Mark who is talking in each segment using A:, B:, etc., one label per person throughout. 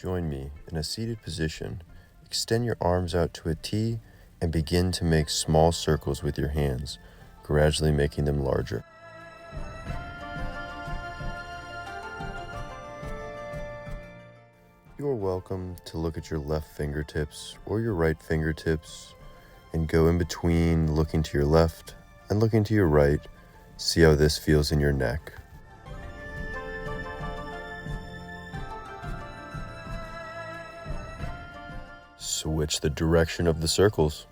A: Join me in a seated position. Extend your arms out to a T and begin to make small circles with your hands, gradually making them larger. You are welcome to look at your left fingertips or your right fingertips and go in between, looking to your left and looking to your right. See how this feels in your neck. Switch the direction of the circles.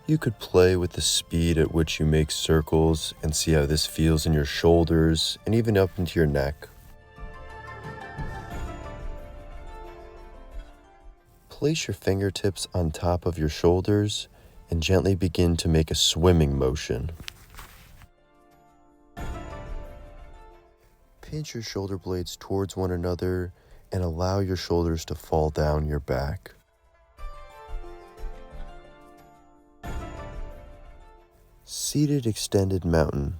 A: You could play with the speed at which you make circles and see how this feels in your shoulders and even up into your neck. Place your fingertips on top of your shoulders and gently begin to make a swimming motion. Pinch your shoulder blades towards one another and allow your shoulders to fall down your back. Seated extended mountain.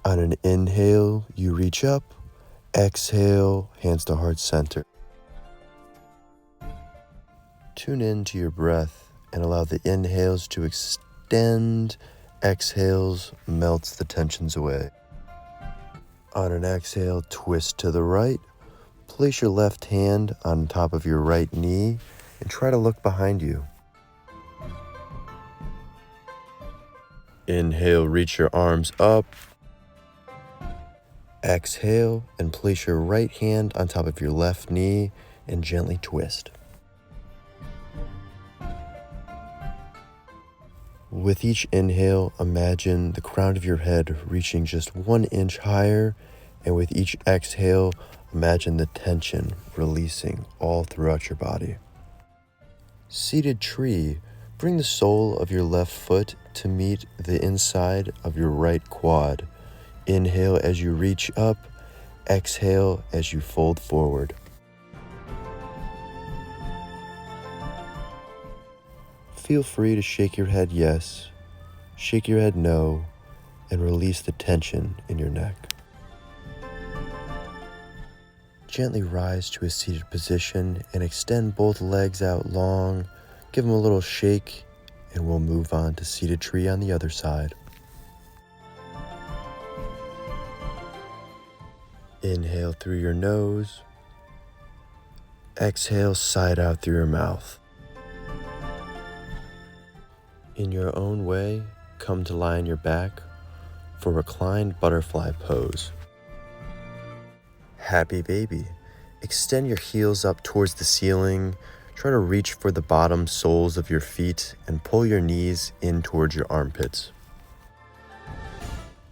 A: On an inhale, you reach up. Exhale, hands to heart center. Tune in to your breath and allow the inhales to extend. Exhales melts the tensions away. On an exhale, twist to the right. Place your left hand on top of your right knee and try to look behind you. Inhale, reach your arms up. Exhale and place your right hand on top of your left knee and gently twist. With each inhale, imagine the crown of your head reaching just 1 inch higher, and with each exhale, imagine the tension releasing all throughout your body. Seated tree, bring the sole of your left foot to meet the inside of your right quad. Inhale as you reach up, exhale as you fold forward. Feel free to shake your head yes, shake your head no, and release the tension in your neck. Gently rise to a seated position and extend both legs out long. Give them a little shake, and we'll move on to seated tree on the other side. Inhale through your nose. Exhale, side out through your mouth. In your own way, come to lie on your back for reclined butterfly pose. Happy baby. Extend your heels up towards the ceiling. Try to reach for the bottom soles of your feet and pull your knees in towards your armpits.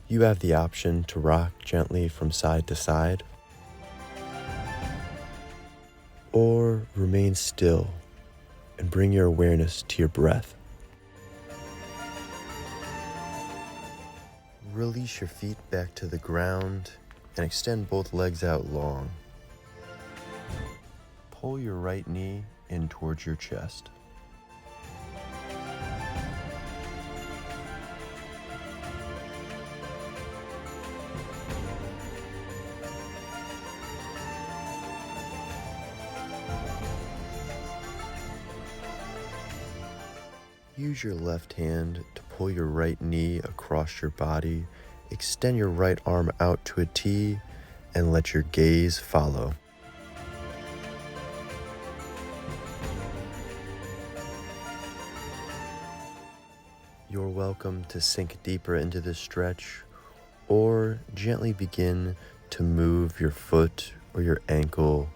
A: You have the option to rock gently from side to side, or remain still and bring your awareness to your breath. Release your feet back to the ground and extend both legs out long. Pull your right knee in towards your chest. Use your left hand to pull your right knee across your body. Extend your right arm out to a T and let your gaze follow. You're welcome to sink deeper into this stretch or gently begin to move your foot or your ankle,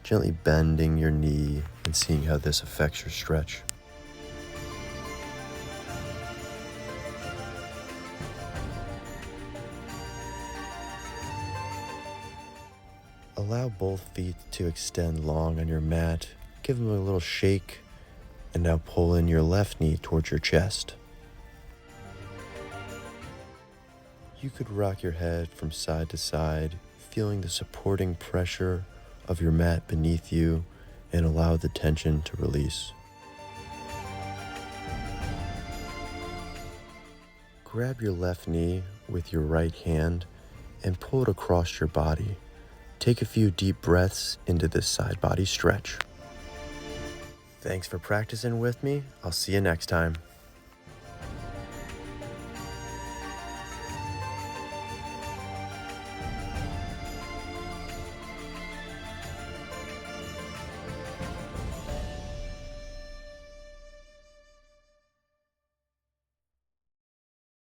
A: gently bending your knee and seeing how this affects your stretch. Allow both feet to extend long on your mat. Give them a little shake, and now pull in your left knee towards your chest. You could rock your head from side to side, feeling the supporting pressure of your mat beneath you, and allow the tension to release. Grab your left knee with your right hand and pull it across your body. take a few deep breaths into this side body stretch. Thanks for practicing with me. I'll see you next time.